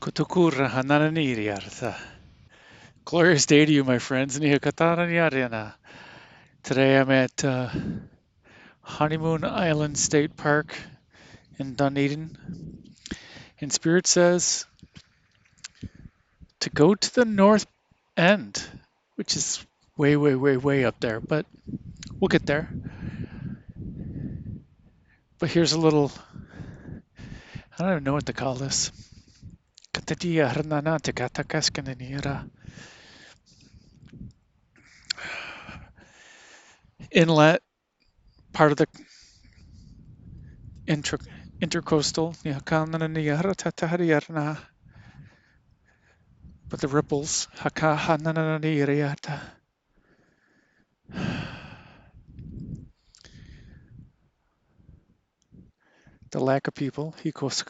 Kutukura hanananiriartha. Glorious day to you, my friends. Nihakataraniariana. Today I'm at Honeymoon Island State Park in Dunedin. And Spirit says to go to the north end, which is way, way, way, way up there, but we'll get there. But here's a little, I don't even know what to call this. Inlet, part of the inter intercoastal. But the ripples. The lack of people. There's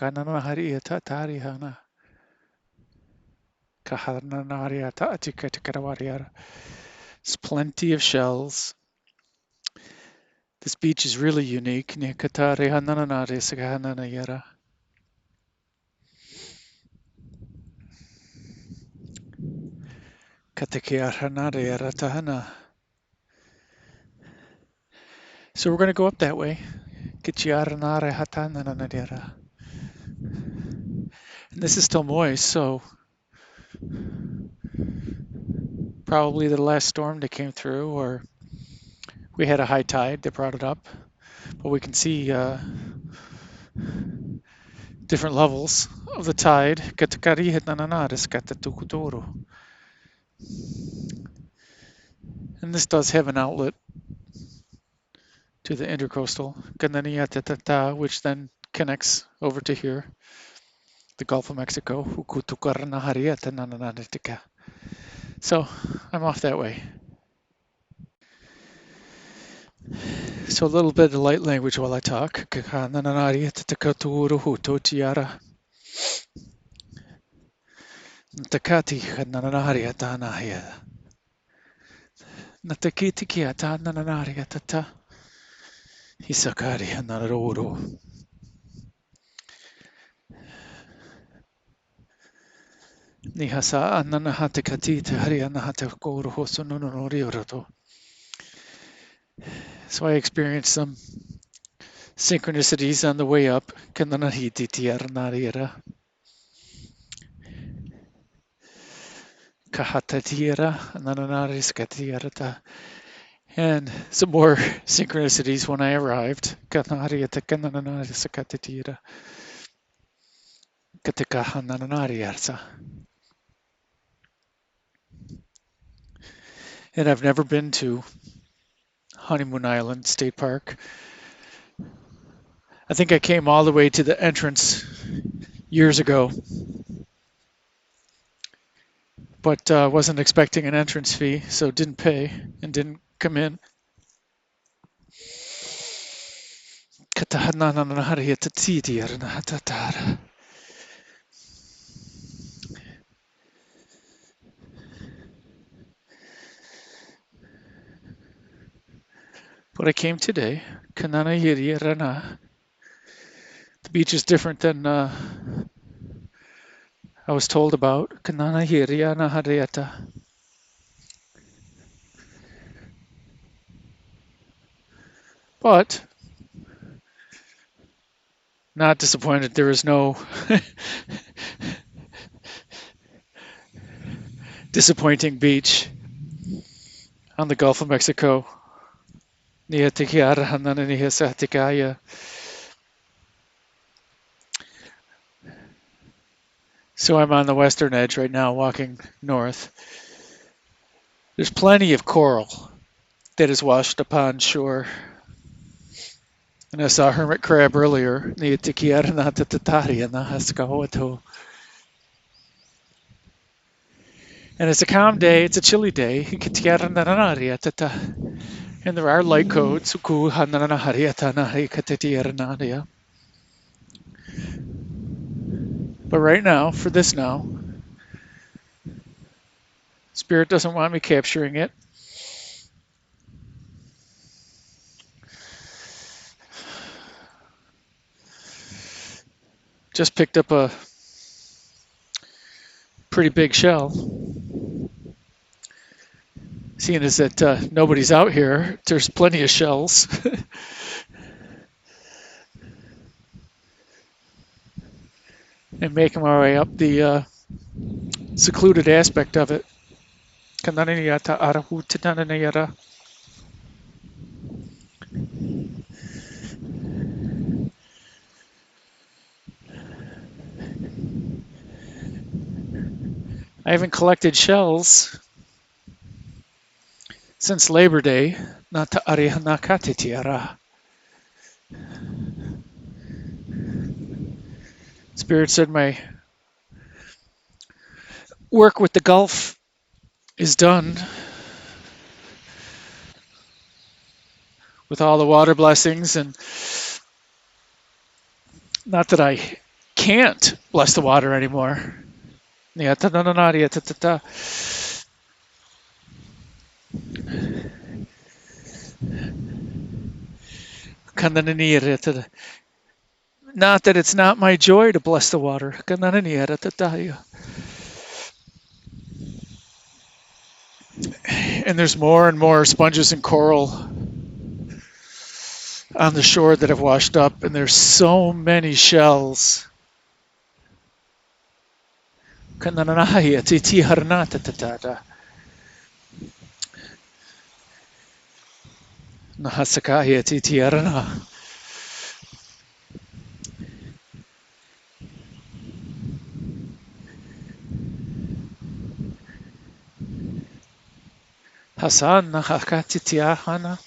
plenty of shells. This beach is really unique. So we're going to go up that way. And this is still moist, so probably the last storm that came through, or we had a high tide that brought it up. But we can see different levels of the tide. And this does have an outlet to the intercoastal, which then connects over to here, the Gulf of Mexico. So I'm off that way. So a little bit of light language while I talk. So I experienced some synchronicities on the way up. And some more synchronicities when I arrived. And I've never been to Honeymoon Island State Park. I think I came all the way to the entrance years ago, but wasn't expecting an entrance fee, so didn't pay and didn't come in. But I came today. The beach is different than I was told about. But not disappointed. There is no disappointing beach on the Gulf of Mexico. So I'm on the western edge right now, walking north. There's plenty of coral that is washed upon shore. And I saw hermit crab earlier. And it's a calm day, it's a chilly day. And there are light codes. But right now, for this now, Spirit doesn't want me capturing it. Just picked up a pretty big shell. Seeing as that nobody's out here, there's plenty of shells. And making my way up the secluded aspect of it. I haven't collected shells since Labor Day. Spirit said my work with the Gulf is done with all the water blessings, and not that I can't bless the water anymore. Not that it's not my joy to bless the water. And there's more and more sponges and coral on the shore that have washed up, and there's so many shells. Hasan Nakakatitiahana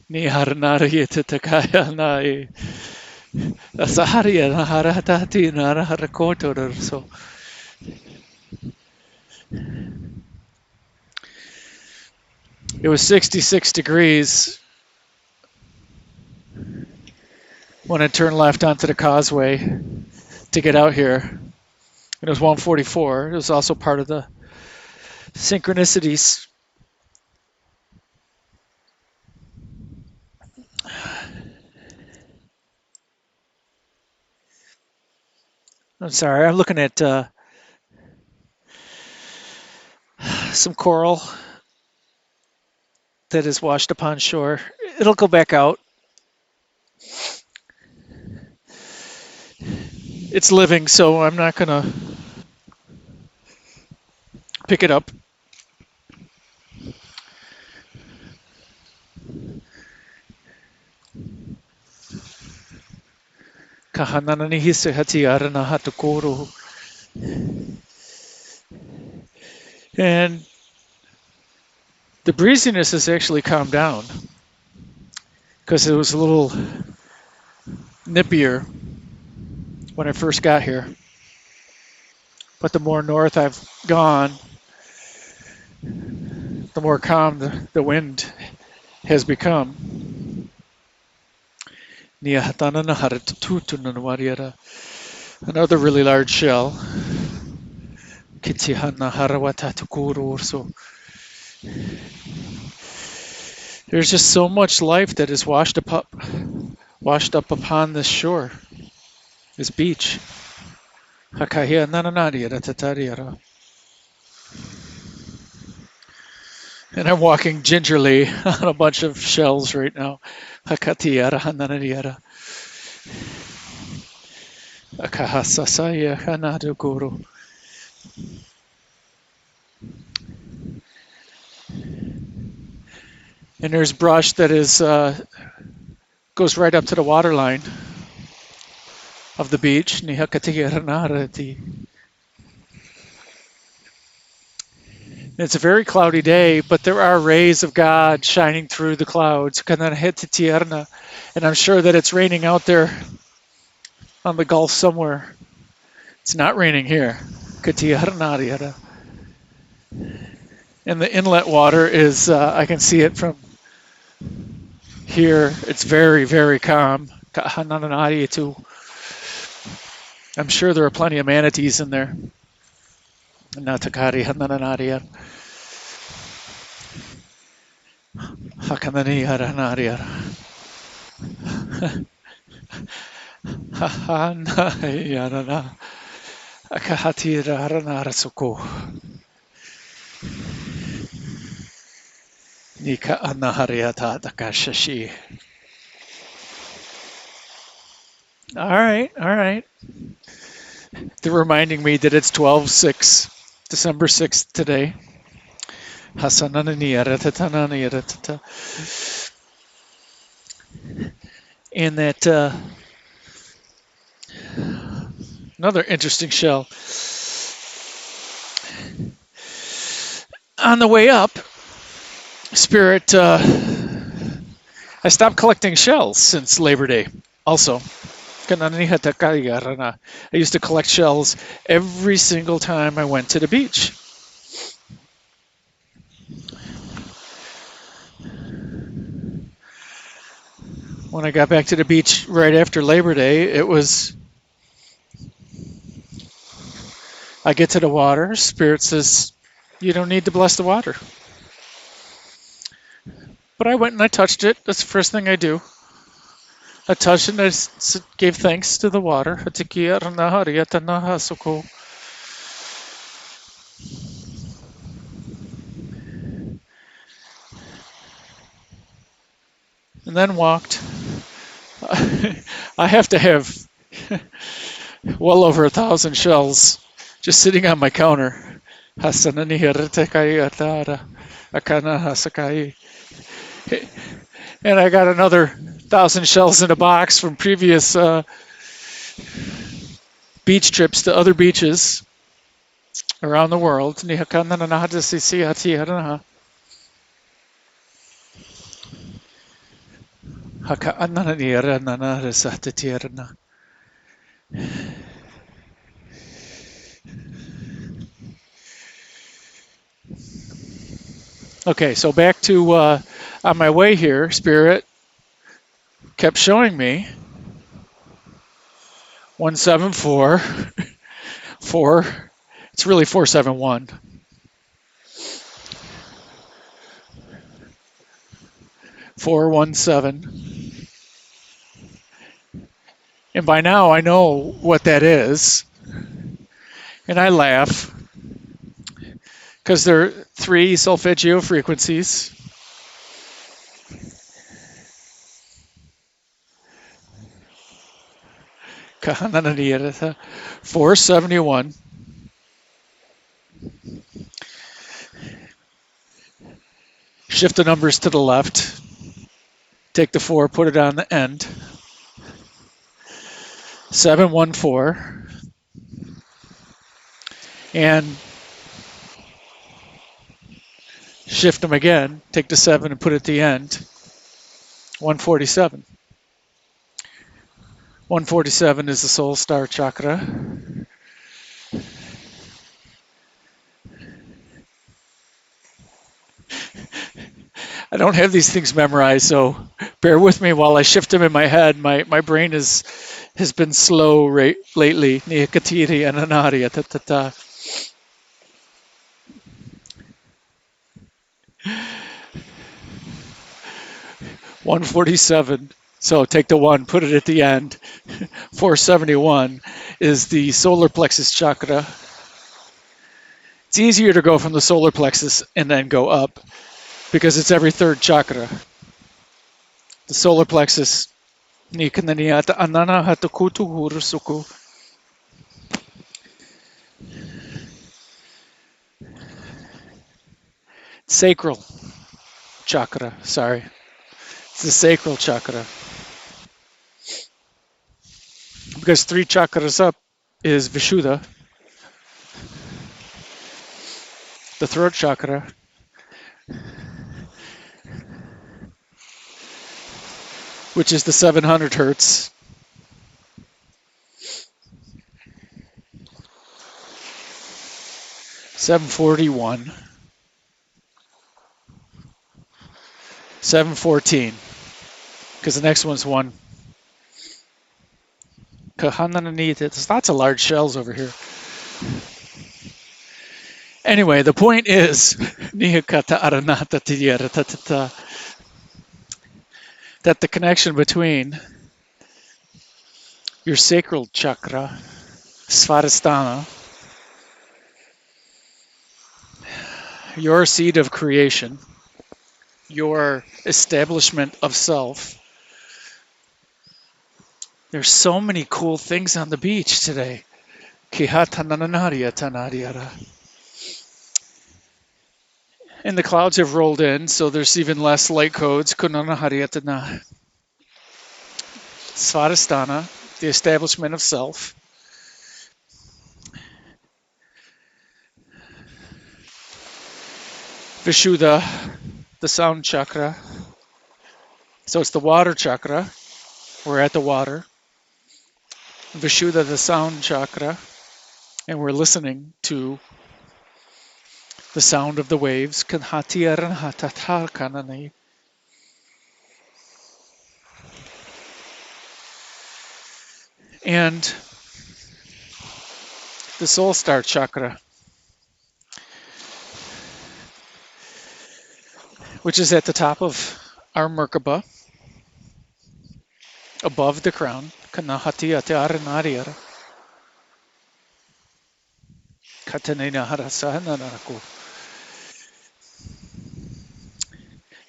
ni Harnari Tatakaya Saharia Naharatati Naraharakotor. So it was 66 degrees when I turned left onto the causeway to get out here. It was 144. It was also part of the synchronicities. I'm sorry, I'm looking at some coral that is washed upon shore. It'll go back out. It's living, so I'm not gonna pick it up. And the breeziness has actually calmed down because it was a little nippier when I first got here. But the more north I've gone, the more calm the wind has become. Another really large shell. So there's just so much life that is washed up upon this shore, this beach. And I'm walking gingerly on a bunch of shells right now. And there's brush that goes right up to the water line of the beach. It's a very cloudy day, but there are rays of God shining through the clouds. And I'm sure that it's raining out there on the Gulf somewhere. It's not raining here. And the inlet water is, I can see it from here. It's very, very calm. I'm sure there are plenty of manatees in there. Natakari Hananaria. Hakanani Haranaria. Akahatira haranarasuko. Nika anahariata takashashi. All right, all right. They're reminding me that it's 12/6, December 6th today. Hasanananiaratatanayaratata. And that another interesting shell. On the way up, Spirit, I stopped collecting shells since Labor Day. Also, I used to collect shells every single time I went to the beach. When I got back to the beach right after Labor Day, it was I get to the water, Spirit says, you don't need to bless the water. But I went and I touched it. That's the first thing I do. I touched it and I gave thanks to the water. And then walked. I have to have well over 1,000 shells just sitting on my counter. And I got another 1,000 shells in a box from previous beach trips to other beaches around the world. Okay, so back to on my way here, Spirit kept showing me 174, 4. It's really 471. 417. And by now I know what that is. And I laugh because there are 3 solfeggio frequencies. Kahanananiyarata, 471. Shift the numbers to the left. Take the 4, put it on the end. 714. And shift them again. Take the 7 and put it at the end. 147. 147 is the soul star chakra. I don't have these things memorized, so bear with me while I shift them in my head. My brain has been slow lately. Niyakatiri ananari atatata. $147. So take the 1, put it at the end. 471 is the solar plexus chakra. It's easier to go from the solar plexus and then go up because it's every 3rd chakra. The solar plexus. Sacral chakra, sorry. It's the sacral chakra. Because 3 chakras up is Vishuddha, the throat chakra. Which is the 700 hertz. $741. 714. Because the next one's 1. There's lots of large shells over here. Anyway, the point is that the connection between your sacral chakra, Svadhisthana, your seed of creation, your establishment of self. There's so many cool things on the beach today. And the clouds have rolled in, so there's even less light codes. Svadhisthana, the establishment of self. Vishuddha, the sound chakra. So it's the water chakra. We're at the water. Vishuddha, the sound chakra. And we're listening to the sound of the waves. And the soul star chakra, which is at the top of our Merkaba, above the crown.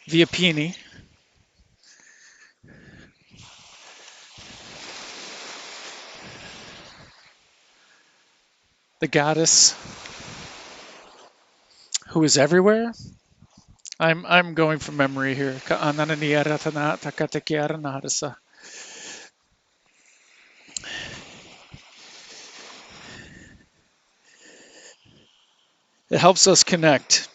Vyapini, the goddess who is everywhere. I'm going from memory here. It helps us connect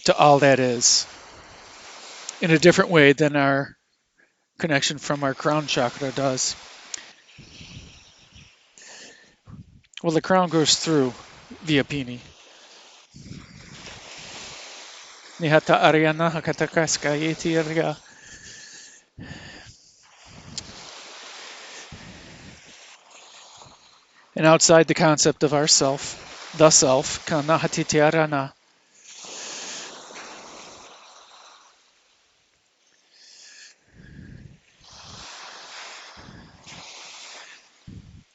to all that is in a different way than our connection from our crown chakra does. Well, the crown goes through Vyapini. Nihata Ariana Hakatakaskayeti. And outside the concept of ourself, the self, Kanahatitiarana.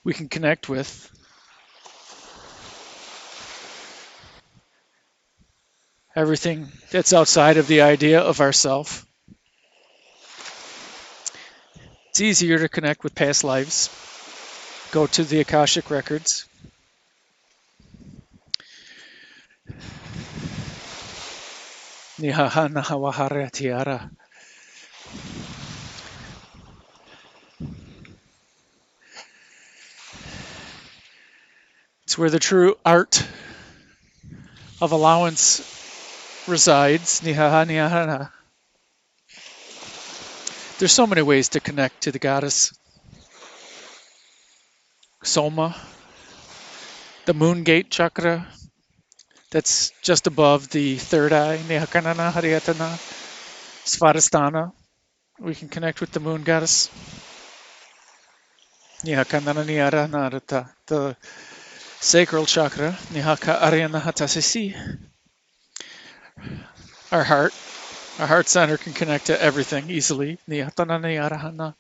We can connect with everything that's outside of the idea of ourself. It's easier to connect with past lives. Go to the Akashic records. Nihahanahawahara. It's where the true art of allowance resides. Nihahaniahana. There's so many ways to connect to the goddess. Soma, the moon gate chakra, that's just above the third eye. Nihakanana Hariyatana. Svadhisthana. We can connect with the moon goddess. Nihakanana Niyara Narata. The sacral chakra. Nihaka Aryana Hatasisi. Our heart. Our heart center can connect to everything easily. Nihatana Niyarahana.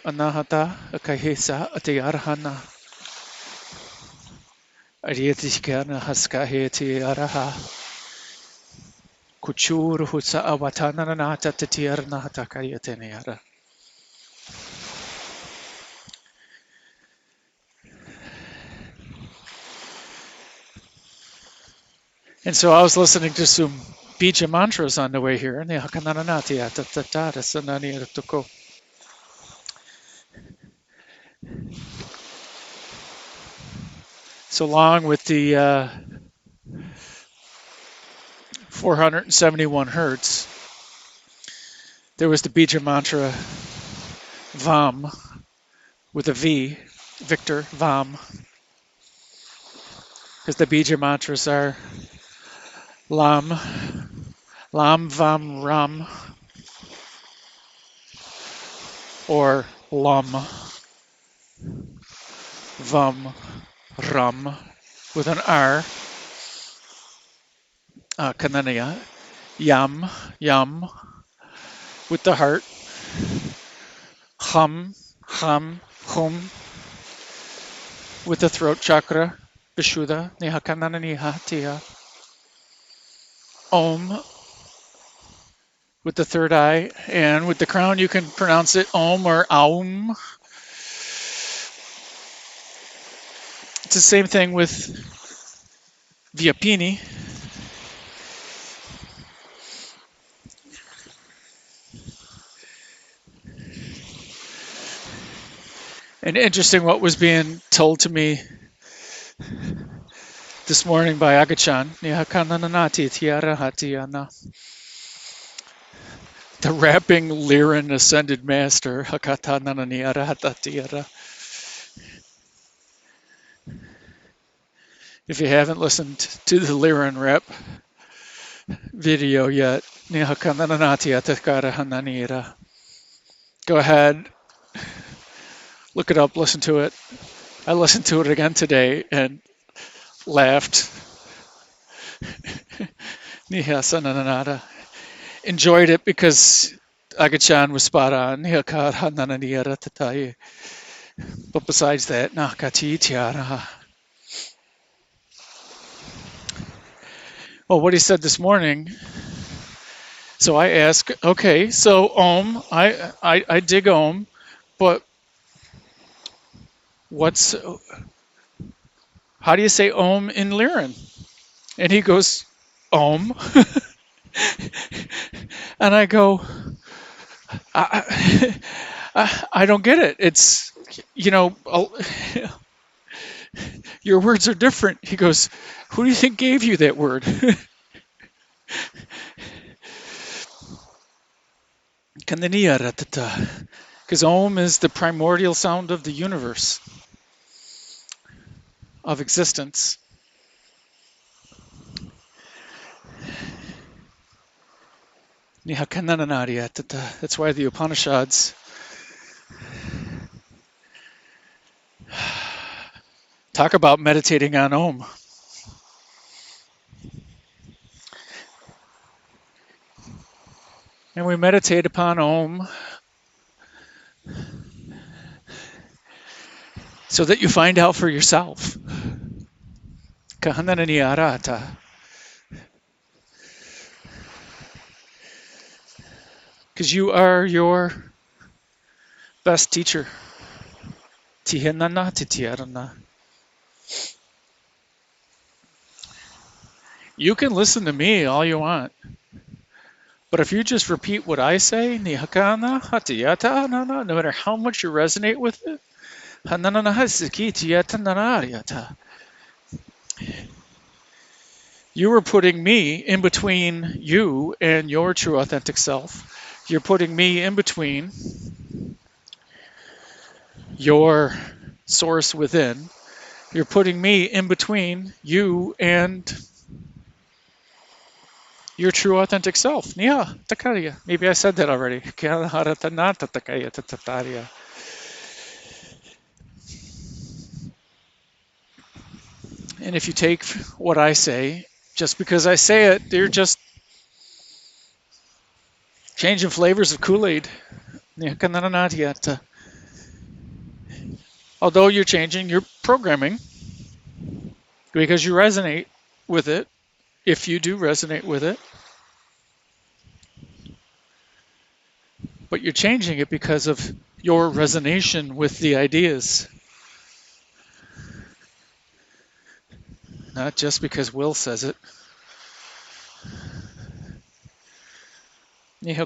Anahata Akahesa Atayarahana. Aryatikana Haskaheti Araha. Kuchur Hutsa Awatana Nata Tatiarna Hatakayateniara. And so I was listening to some bija mantras on the way here. So along with the 471 hertz, there was the bija mantra Vam with a V, Victor Vam, because the bija mantras are Lam, Lam Vam Ram, or Lam Vam Ram with an R. Kananaya, Yam, Yam with the heart. Hum, Hum, Hum with the throat chakra. Vishuddha, Nihakanananihatia. Om with the third eye, and with the crown you can pronounce it Om or Aum. It's the same thing with Vyapini. And interesting what was being told to me this morning by Agachan. Nihakanananati tiara hatiana. The rapping Lyran ascended master. Hakatanananiara hatatiara. If you haven't listened to the Lyran rap video yet, Nihakanananati atakara hananira. Go ahead, look it up, listen to it. I listened to it again today and laughed. Nihasanananada. Enjoyed it because Agachan was spot on. But besides that, well, what he said this morning. So I ask, okay, so Om, I dig Om, but how do you say Om in Lyran? And he goes, Om. And I go, I don't get it. It's, your words are different. He goes, who do you think gave you that word? Because Om is the primordial sound of the universe, of existence. That's why the Upanishads talk about meditating on Om. And we meditate upon Om so that you find out for yourself. Because you are your best teacher. You can listen to me all you want. But if you just repeat what I say, no matter how much you resonate with it, you are putting me in between you and your true authentic self. You're putting me in between your source within. You're putting me in between you and your true authentic self. Yeah, maybe I said that already. And if you take what I say, just because I say it, you're just changing flavors of Kool-Aid. Although you're changing your programming because you resonate with it, if you do resonate with it, but you're changing it because of your resonation with the ideas, not just because Will says it. Because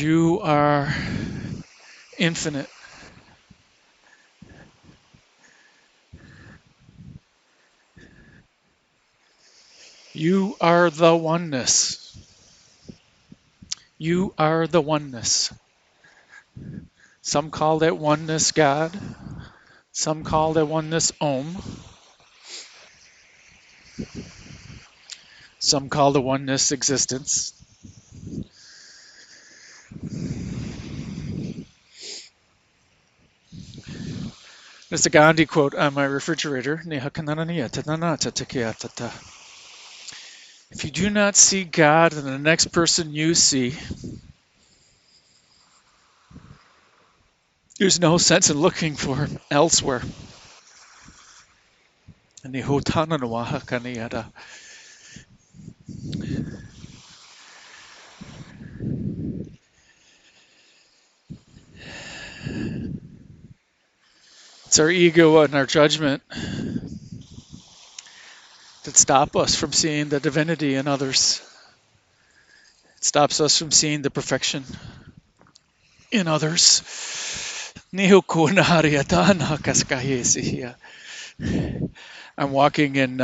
you are infinite. You are the oneness. You are the oneness. Some call that oneness God. Some call that oneness Om. Some call the oneness existence. There's a Gandhi quote on my refrigerator. If you do not see God in the next person you see, There's no sense in looking for elsewhere. Ni hutana no waha kaniara. It's our ego and our judgment that stop us from seeing the divinity in others. It stops us from seeing the perfection in others. I'm walking in.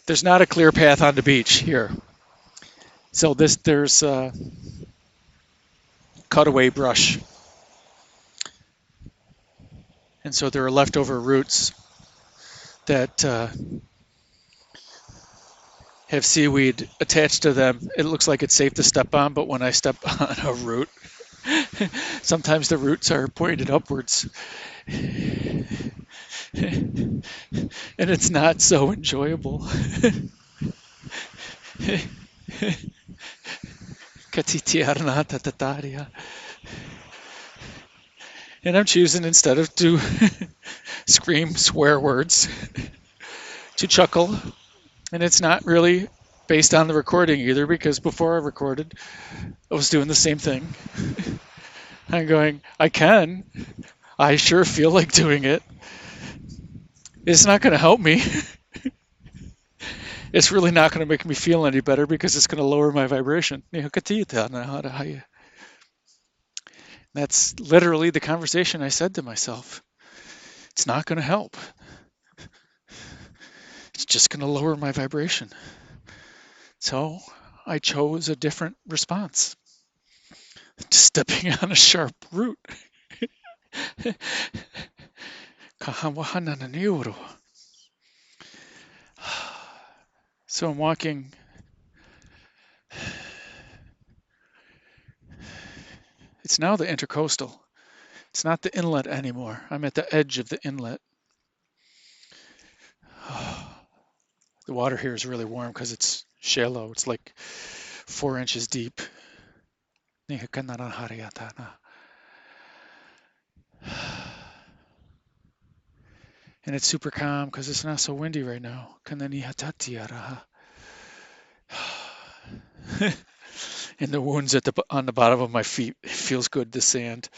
There's not a clear path on the beach here, so there's cutaway brush, and so there are leftover roots that have seaweed attached to them. It looks like it's safe to step on, but when I step on a root, sometimes the roots are pointed upwards, and it's not so enjoyable. And I'm choosing, instead of to scream swear words, to chuckle. And it's not really based on the recording either, because before I recorded, I was doing the same thing. I'm going, I sure feel like doing it. It's not going to help me. It's really not going to make me feel any better, because it's going to lower my vibration. That's literally the conversation I said to myself. It's not going to help. It's just going to lower my vibration. So I chose a different response. Stepping on a sharp root. So I'm walking. It's now the intercoastal. It's not the inlet anymore. I'm at the edge of the inlet. The water here is really warm because it's shallow. It's like 4 inches deep. And it's super calm because it's not so windy right now. And the wounds on the bottom of my feet, it feels good, the sand.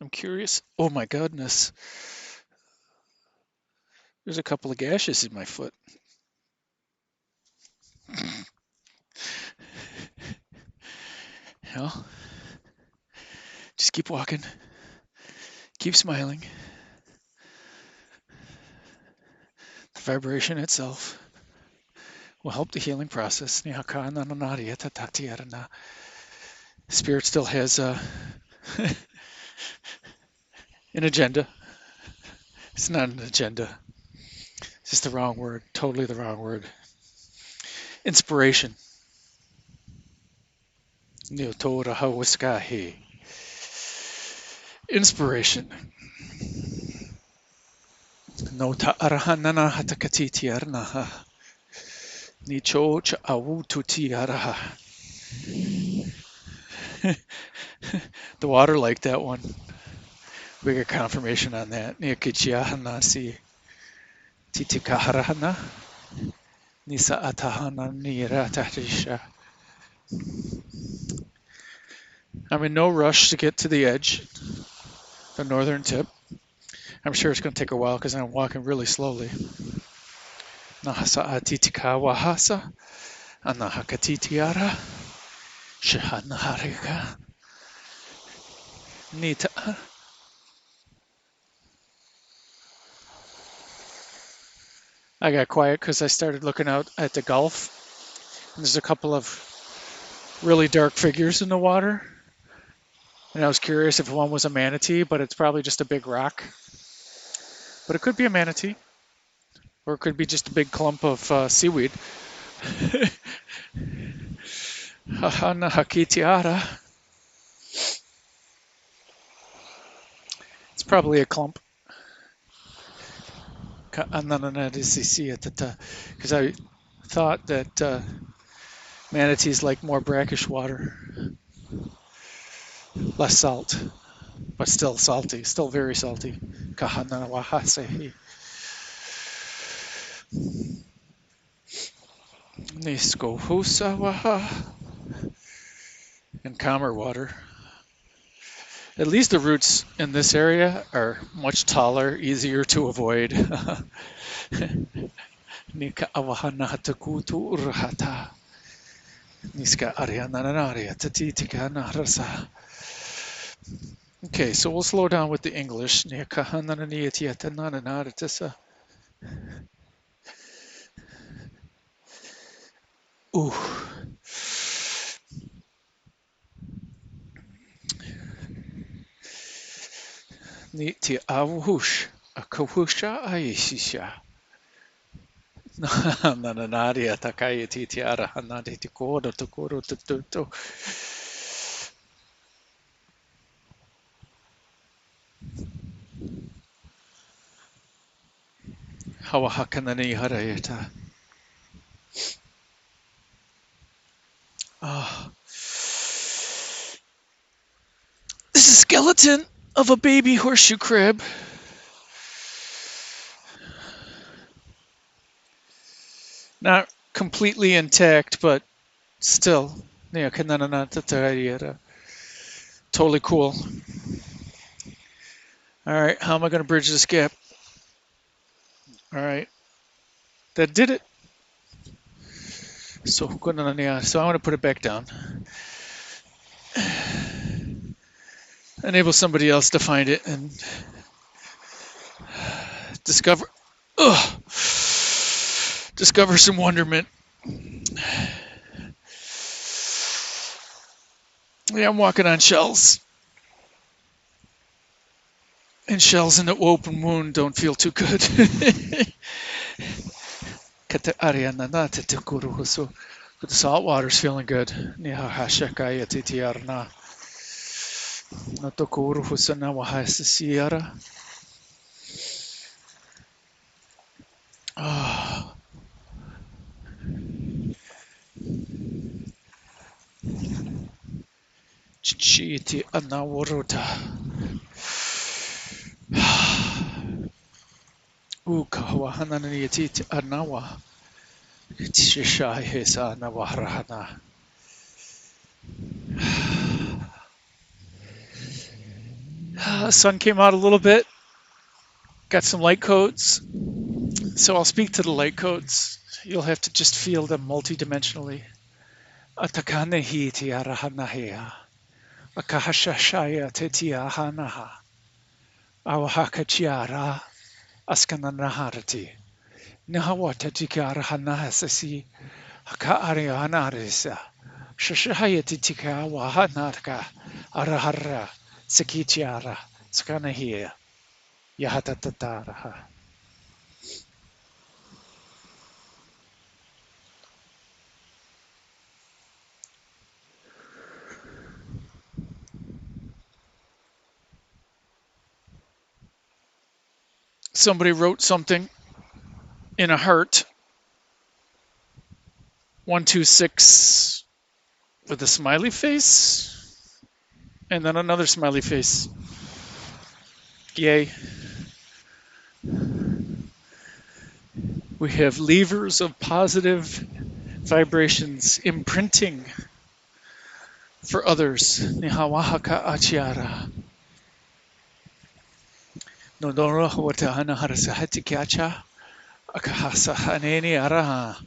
I'm curious. Oh my goodness. There's a couple of gashes in my foot. You just keep walking. Keep smiling. The vibration itself will help the healing process. Spirit still has an agenda. It's not an agenda. It's just the wrong word. Totally the wrong word. Inspiration. Inspiration. No ta'arahanana hatakatitiarnaha. Nicho cha'awututiaraha. The water liked that one. We get confirmation on that. Niyakichiahanasi titikaharahana. Nisa atahana niratahrisha. I'm in no rush to get to the edge, the northern tip. I'm sure it's going to take a while because I'm walking really slowly. Nahasa atitika wahasa. Anahakatitiara. Shahanaharika. Nita. I got quiet because I started looking out at the Gulf. And there's a couple of really dark figures in the water. And I was curious if one was a manatee, but it's probably just a big rock. But it could be a manatee. Or it could be just a big clump of seaweed. Hahana hakitiara. It's probably a clump. because I thought that manatees like more brackish water, less salt, but still salty, still very salty. Kahananawahasehi. Niskohusawaha. And calmer water. At least the roots in this area are much taller, easier to avoid. Nika awahanahatakutu urhata. Niska ariananaria tatitika nahrasa. Okay, so we'll slow down with the English. Ooh. Niti awush. Akawusha aishisha. Nananaria takayati tiara hanadi tikoro tukoro tututo. Hawahakanani harayata. Ah. This is a skeleton of a baby horseshoe crab. Not completely intact, but still. Totally cool. All right, how am I going to bridge this gap? All right, that did it. So I'm going to put it back down. Enable somebody else to find it and discover some wonderment. Yeah, I'm walking on shells. And shells in the open wound don't feel too good. The salt water's feeling good. Ah. Chiti anawaruta. Ukawa hananiyati anawa. Tishai hesa nawarahana. Sun came out a little bit. Got some light codes. So I'll speak to the light codes. You'll have to just feel them multidimensionally. Atakanehi tiarahanahea. Akahashashaya tetiahanaha. Awahakachiara askananaharati. Nahawata tikarahanahasasi. Hakaarianarisa. Shashahayati tikawahanarka. Arahara. Sakichiara. Skanahia. Yahatataraha. Somebody wrote something in a heart. 126 with a smiley face and then another smiley face. Yay. We have levers of positive vibrations imprinting for others. Nihawahaka achiara. Nodoro watahana harasahati kyacha. Akahasa haneni araha.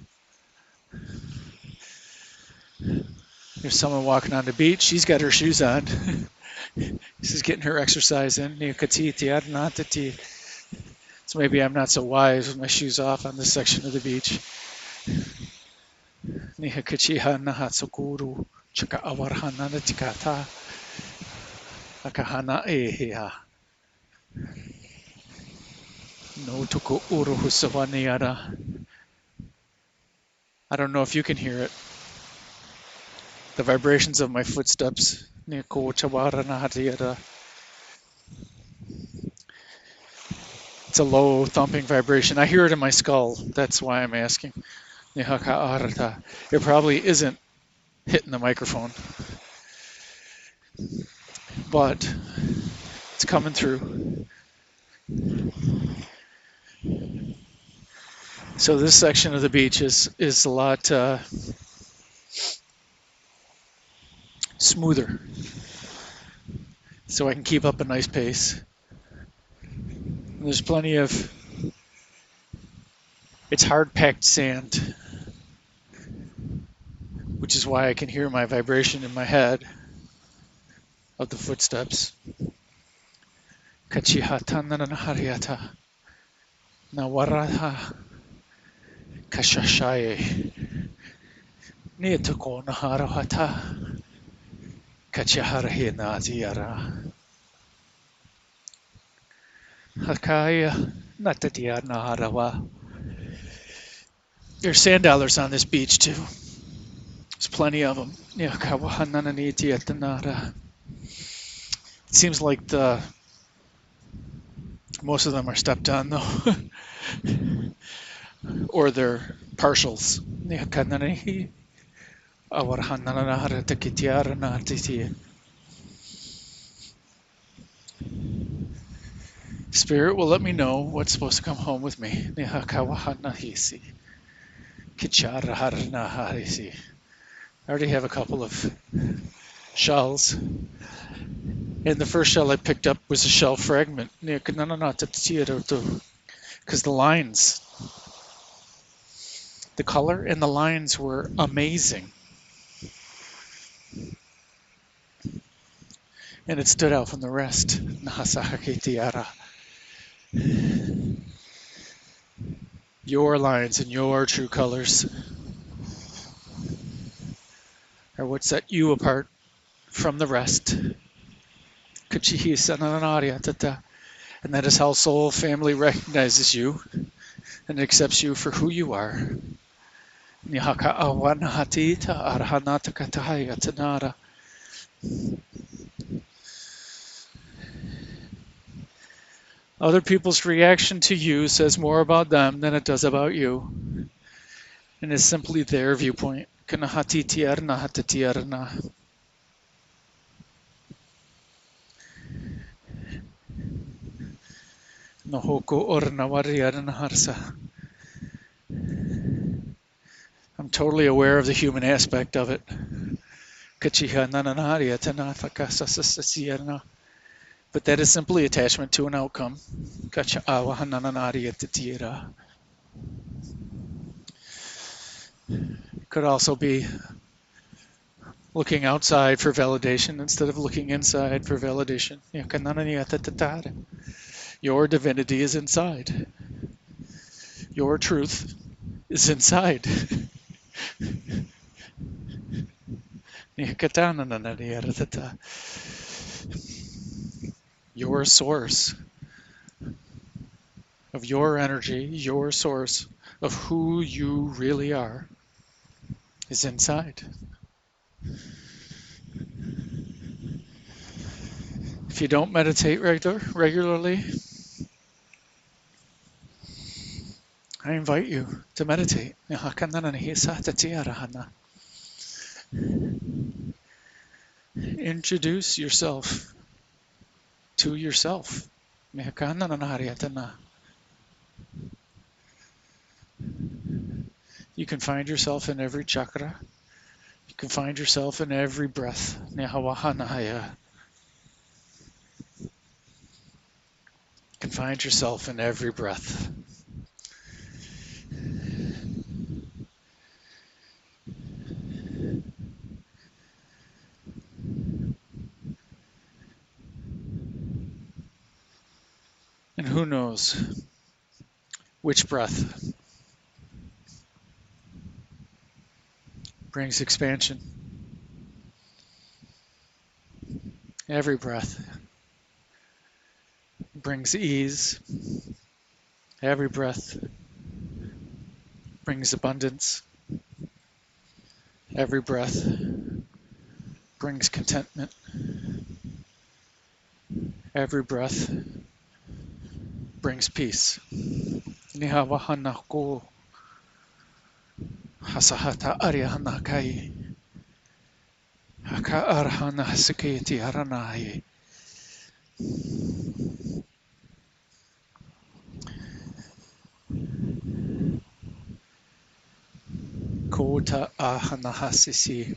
There's someone walking on the beach. She's got her shoes on. She's getting her exercise in. So maybe I'm not so wise with my shoes off on this section of the beach. I don't know if you can hear it. The vibrations of my footsteps. It's It's a low thumping vibration. I hear it in my skull. That's why I'm asking. It probably isn't hitting the microphone, but it's coming through. So this section of the beach is a lot smoother, so I can keep up a nice pace. And there's plenty of, it's hard packed sand, which is why I can hear my vibration in my head of the footsteps. Kachihatananahariata nawaraha kashashaye nitako naharahata kachaharahi naziara hakaya natatia naharawa. There's sand dollars on this beach too. There's plenty of them. It seems like most of them are stepped on though, or they're partials. Spirit will let me know what's supposed to come home with me. I already have a couple of shells. And the first shell I picked up was a shell fragment. Because the lines, the color and the lines were amazing. And it stood out from the rest. Your lines and your true colors are what set you apart from the rest. And that is how soul family recognizes you and accepts you for who you are. Other people's reaction to you says more about them than it does about you, and is simply their viewpoint. I'm totally aware of the human aspect of it. But that is simply attachment to an outcome. Could also be looking outside for validation instead of looking inside for validation. Your divinity is inside. Your truth is inside. Your source of your energy, your source of who you really are, is inside. If you don't meditate regularly, I invite you to meditate. Introduce yourself to yourself. You can find yourself in every chakra. You can find yourself in every breath. You can find yourself in every breath. And who knows which breath brings expansion. Every breath brings ease. Every breath brings abundance. Every breath brings contentment. Every breath brings peace. Nihawahana ko hasahata ariana kai haka arhana hasiketi aranaye. Kota ahana hasisi.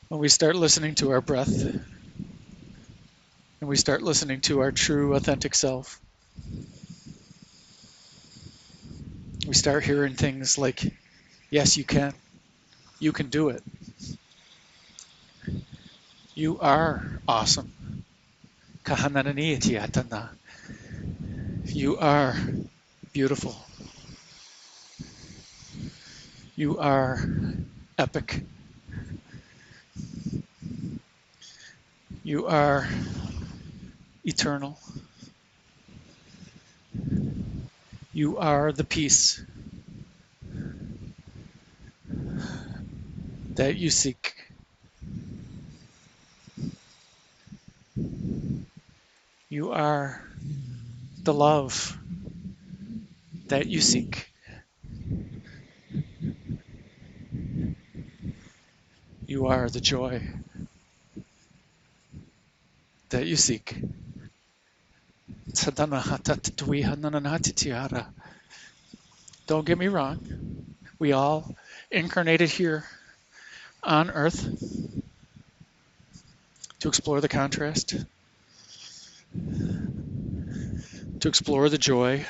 When we start listening to our breath and we start listening to our true authentic self, we start hearing things like, yes, you can do it. You are awesome. Kahanananiatiatana. You are beautiful. You are epic. You are eternal. You are the peace that you seek. You are the love that you seek. You are the joy that you seek. Don't get me wrong. We all incarnated here on Earth to explore the contrast, to explore the joy,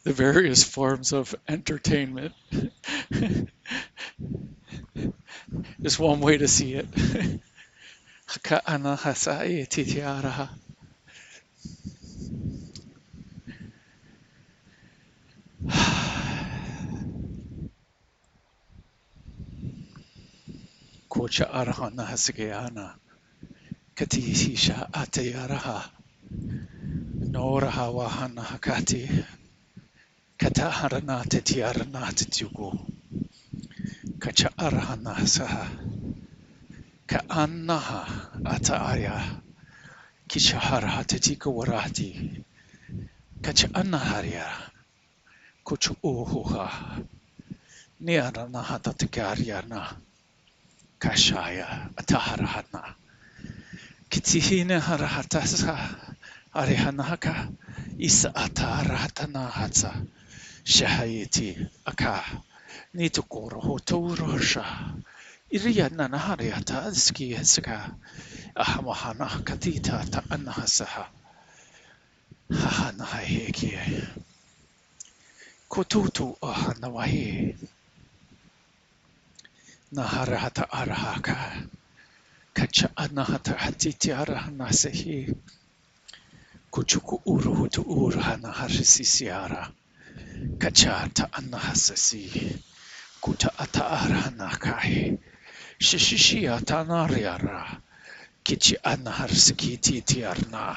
the various forms of entertainment is one way to see it. Kocha arahana hasigeana, katihisha atayaraha, noraha wahana hakati, kataharana tetiarana titugu, kacha arahana saha, kaanaha ataarya, kishahara tetika warati, kacha anaharya, kochu uhuha, niarana hatatikaryana, kashaya ataharahana. Kitihina harahatasa arihanaka isa atarahatana hatsa shahayeti aka nitukoro hotorosha iriyana nahariata ski saka ahamahana katita ta anahasaha hahana heki kotutu ahanawahi naharahata arahaka kacha anahata hatiti arahanasehi kuchuku uruhutu urhana harisisiara kachata anahasasi kuta ataarhana kai shishishia tanariara kichi anaharsikiti tiarna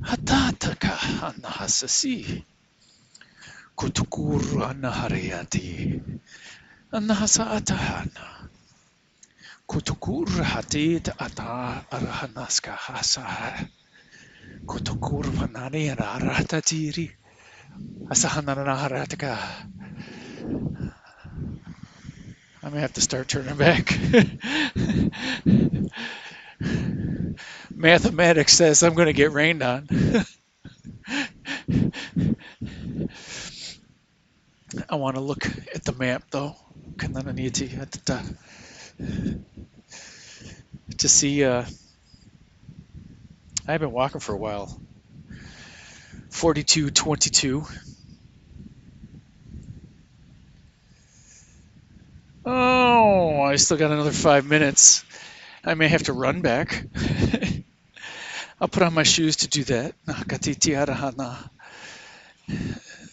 hatataka anahasasi kutukuru anahariati anahasa atahana kutukur hatit ata arahanaska hasa kutukur vanani aratatiri asahananaharataka. I may have to start turning back. Mathematics says I'm going to get rained on. I want to look at the map though. To see, I've been walking for a while. 42:22. Oh, I still got another 5 minutes. I may have to run back. I'll put on my shoes to do that.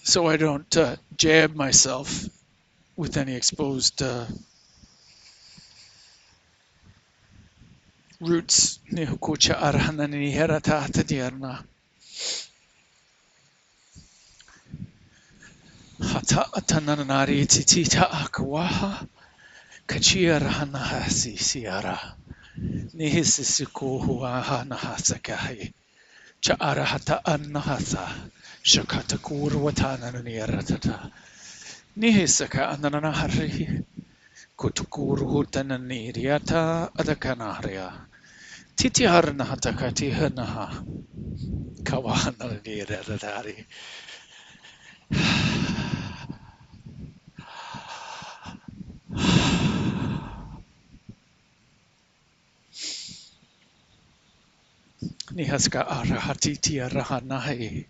So I don't jab myself with any exposed roots. Hata atananari titita akawaha. Kachiara hanahasi siara. Nihisisiku huaha nahasakahi. Cha'ara hata anahasa. Shakatakuru watana niaratata. Nihisaka ananahari. Kutukuru hutananiriata adakanaria. Titiharna hatakati hanaha. Kawahana niratari. Nihaska arahatiti arahanahi.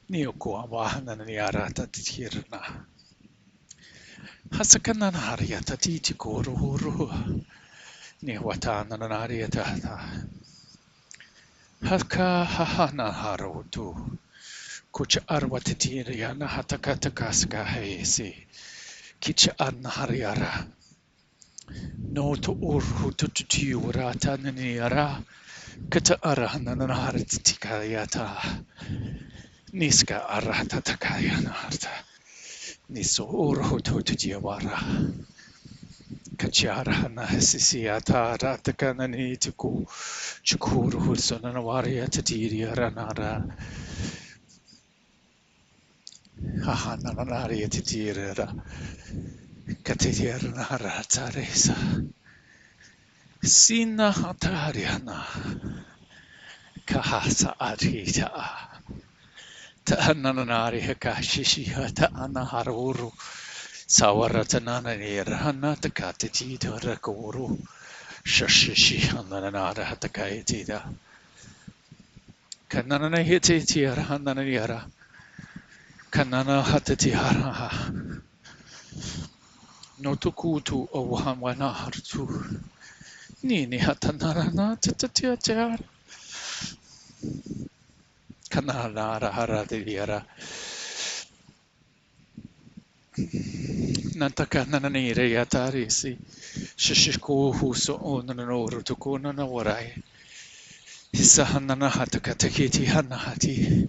Niokua wahana niarata titirna. Hasakanan hariata titikoruhuru. Niwatana nariata. Haka hahana harotu. Kucha arwatitiriana hatakatakaska heisi. Kicha anhariara. No to urhu tututiurata naniara. Kata arahananaratitikayata. Niska aratatakayana. Niso urhu tututiawara. Kacharahana sisiata ratakanani tuku. Chukuru hursananawaria tatiria ranara. Hahananaria titira. Katitiranara taresa. Sina hatariana. Kahasa arita. Ta'ananari hakashishi ta'anaharuru. Sawaratanana nirhana takatiti rakuru. Shashishi hananara hatakayatida. Kanana hititiara hanananiara. Kanana hatatiara. Notukutu owahamwana hartu. Nini hatanarana tatatiara. Kanara haradiara. Nantaka nananire yatarisi. Shishiko huso onanoro tukuna na warai. Hisahanana hatakatakiti hanahati.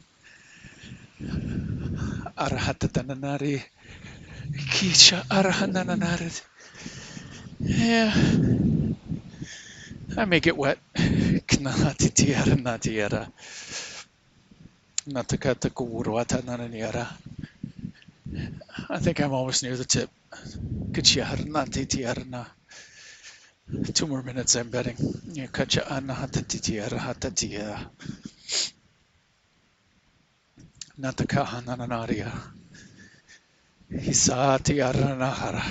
Arahatatananari. Kicha arahananari. Yeah. I make it wet. Knati tiara natiara. Natakatakuruata nananiara. I think I'm almost near the tip. Kichiar nati tiarna. 2 more minutes, I'm betting. Kacha anahatatiara hatatia. Natakaha nananaria. Hisati aranahara.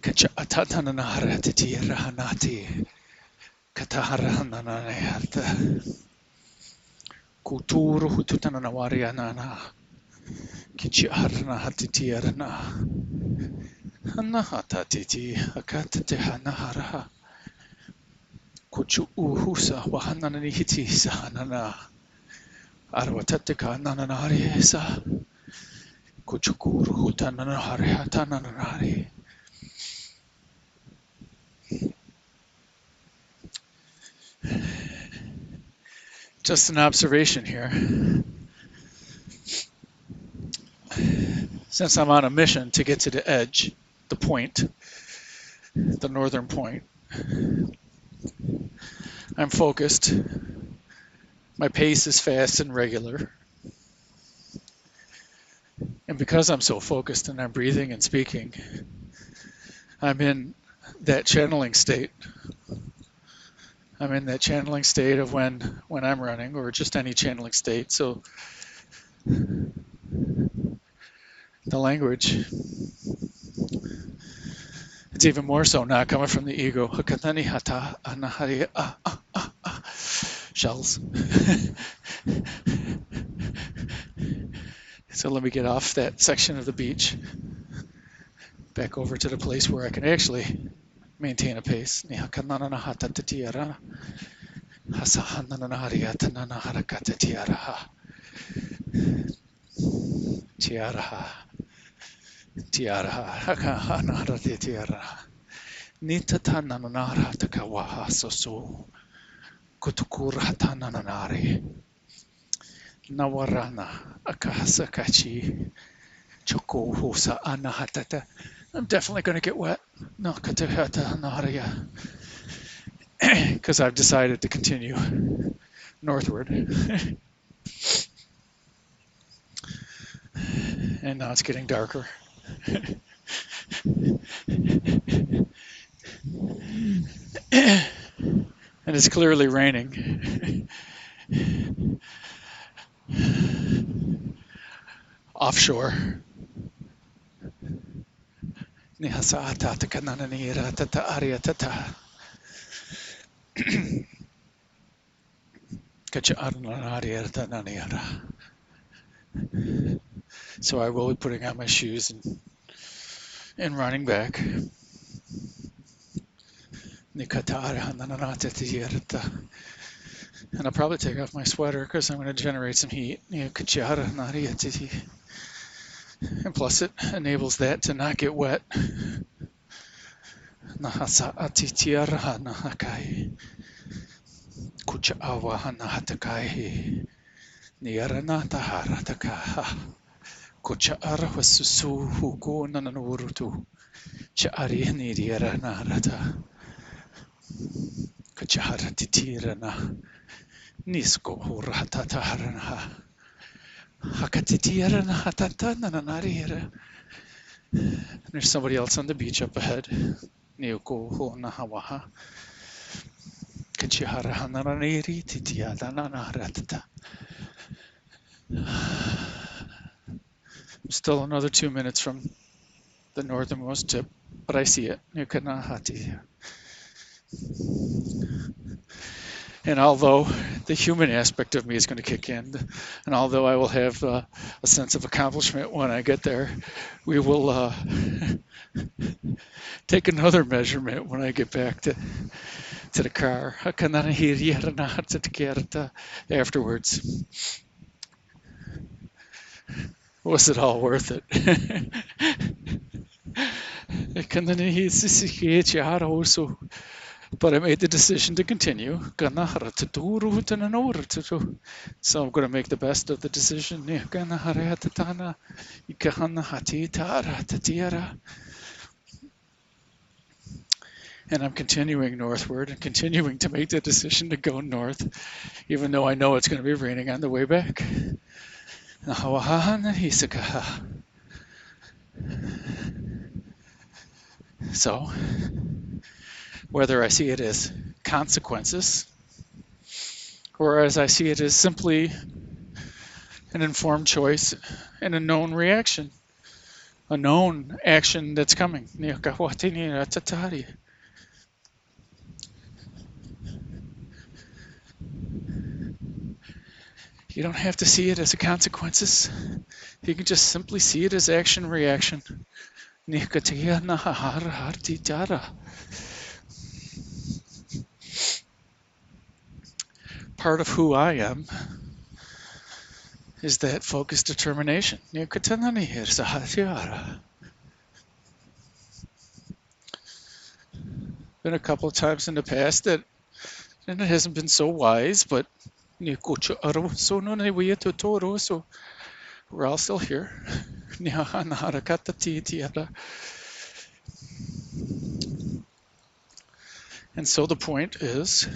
Kacha atatananahara titiara hanati. Katahara nananayarta. Kuturu hututananawaria nana. Kichi arna hatitiarna. Hanahatatiti akatate hanahara. Kuchu uhusa wahanani hiti sahanana. Arwatatika nananari sa. Kuchukuru hutananahari hatananari. Just an observation here. Since I'm on a mission to get to the edge, the point, the northern point, I'm focused. My pace is fast and regular. And because I'm so focused and I'm breathing and speaking, I'm in that channeling state. I'm in that channeling state of when I'm running, or just any channeling state. So the language, it's even more so not coming from the ego. Shells. So let me get off that section of the beach, back over to the place where I can actually maintain a pace. Tiaraha. Nitatananara takawaha soso. Kutukura tananari. Nawarana akasakachi choko hosa anahatata. I'm definitely going to get wet. No katahata naharia. Because I've decided to continue northward. And now it's getting darker. And it's clearly raining. Offshore. So I will be putting on my shoes and running back. And I'll probably take off my sweater because I'm going to generate some heat. And plus it enables that to not get wet. Nisko huratatarana. Hakatitirana hatatananarira. There's somebody else on the beach up ahead. Nioko honahawaha. Kachihara hanaraniri titiadananaratata. I'm still another 2 minutes from the northernmost tip, but I see it. Nukanahati. And although the human aspect of me is going to kick in, and although I will have a sense of accomplishment when I get there, we will take another measurement when I get back to the car. Afterwards. Was it all worth it? But I made the decision to continue. So I'm going to make the best of the decision. And I'm continuing northward and continuing to make the decision to go north, even though I know it's going to be raining on the way back. So, whether I see it as consequences or as I see it as simply an informed choice and a known reaction, a known action that's coming. You don't have to see it as a consequences. You can just simply see it as action reaction. Part of who I am is that focused determination. Been a couple of times in the past that and it hasn't been so wise, but we're all still here. And so the point is,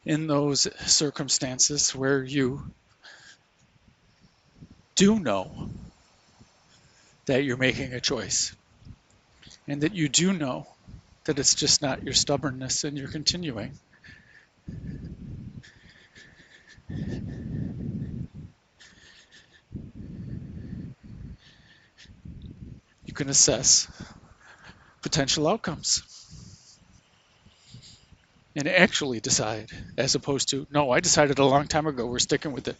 in those circumstances where you do know that you're making a choice and that you do know that it's just not your stubbornness and you're continuing, you can assess potential outcomes and actually decide, as opposed to, no, I decided a long time ago, we're sticking with it.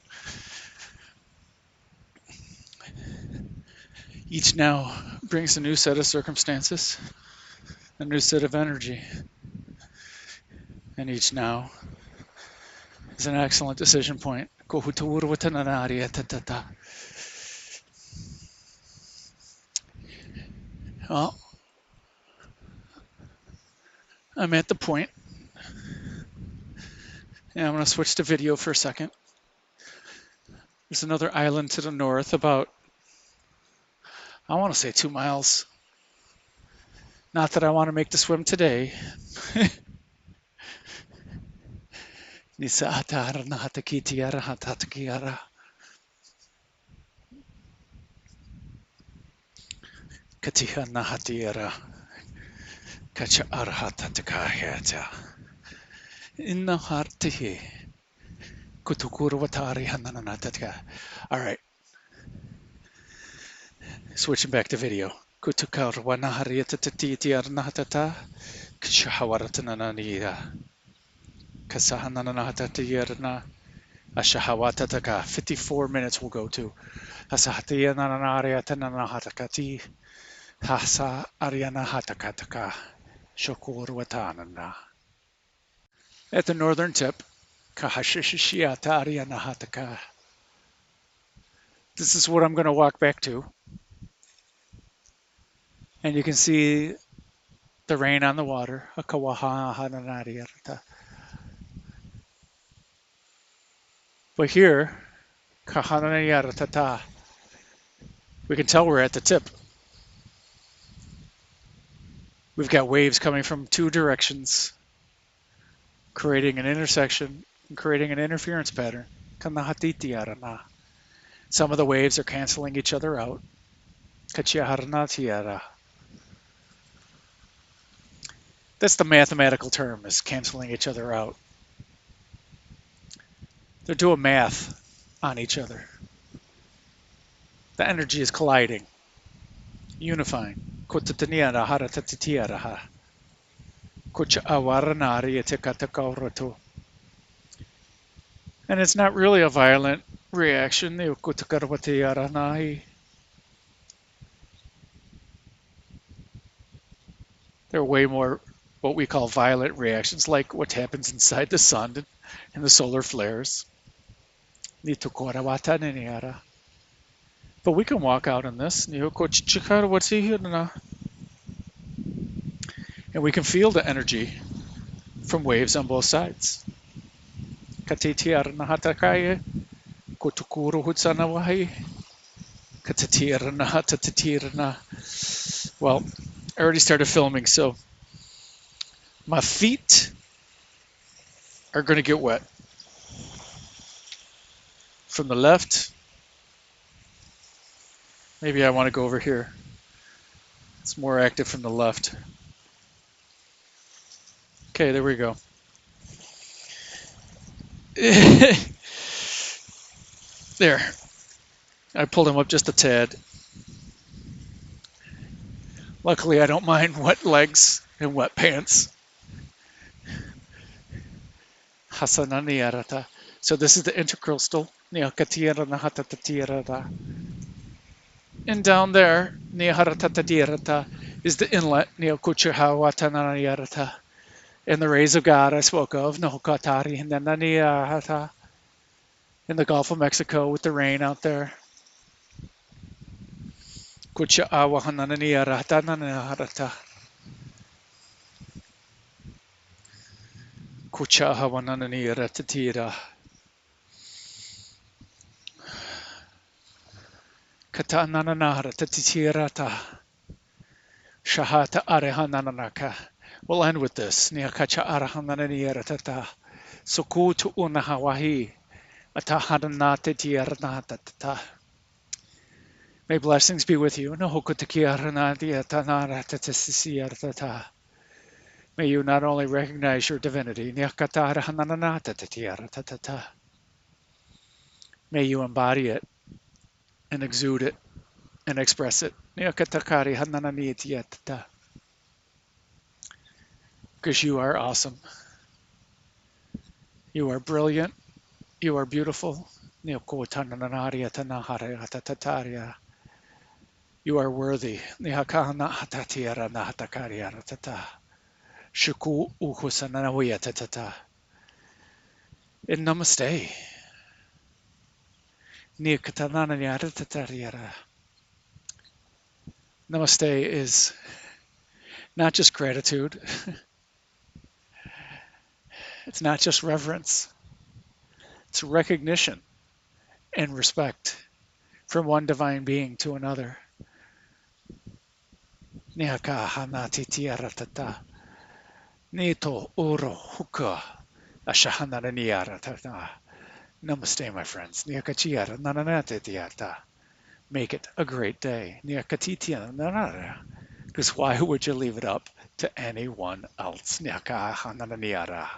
Each now brings a new set of circumstances, a new set of energy, and each now is an excellent decision point. Well, I'm at the point. And I'm going to switch to video for a second. There's another island to the north, about, I want to say 2 miles. Not that I want to make the swim today. Nisa atara nahataki tiara hatatakiara. Katiha nahatiara. Kacha arhatatakaheta. Inna hartihi. Kutukurwatari hananatatka. All right. Switching back to video. Kutukarwa nahariatatati tiarnahatata. Kshahawaratana. Kasahananatatiarna. Ashahawatataka. 54 minutes will go to. Hasahatiya nananariatananahatakati. Hasa Ariana Hatakataka Shokurwatanana. At the northern tip, Kahashishiata Ariana Hataka. This is what I'm going to walk back to. And you can see the rain on the water. But here, Kahananayaratata, we can tell we're at the tip. We've got waves coming from two directions, creating an intersection and creating an interference pattern. Some of the waves are canceling each other out. That's the mathematical term, is canceling each other out. They're doing math on each other. The energy is colliding, unifying. And it's not really a violent reaction. They're way more what we call violent reactions, like what happens inside the sun and the solar flares. But we can walk out in this. And we can feel the energy from waves on both sides. Well, I already started filming, so my feet are going to get wet. From the left, maybe I want to go over here. It's more active from the left. Okay, there we go. There. I pulled him up just a tad. Luckily, I don't mind wet legs and wet pants. So this is the intercrustal. And down there, is the inlet, and the rays of God I spoke of, in the Gulf of Mexico with the rain out there. Shahata Arehananaka. We'll end with this. Niakacha Arahanananiratata. Sukutu Unahawahi. Atahadanate Tiaranatata. May blessings be with you. May you not only recognize your divinity, may you embody it and exude it and express it. Because you are awesome. You are brilliant. You are beautiful. You are worthy. And namaste. Namaste is not just gratitude. It's not just reverence, it's recognition and respect from one divine being to another. Niaka hanati tiaratata. Nito uro huka. Ashahanara niaratata. Namaste, my friends. Niakachiara nananate tiata. Make it a great day. Niakatitia nanara. Because why would you leave it up to anyone else? Niaka hanara niara.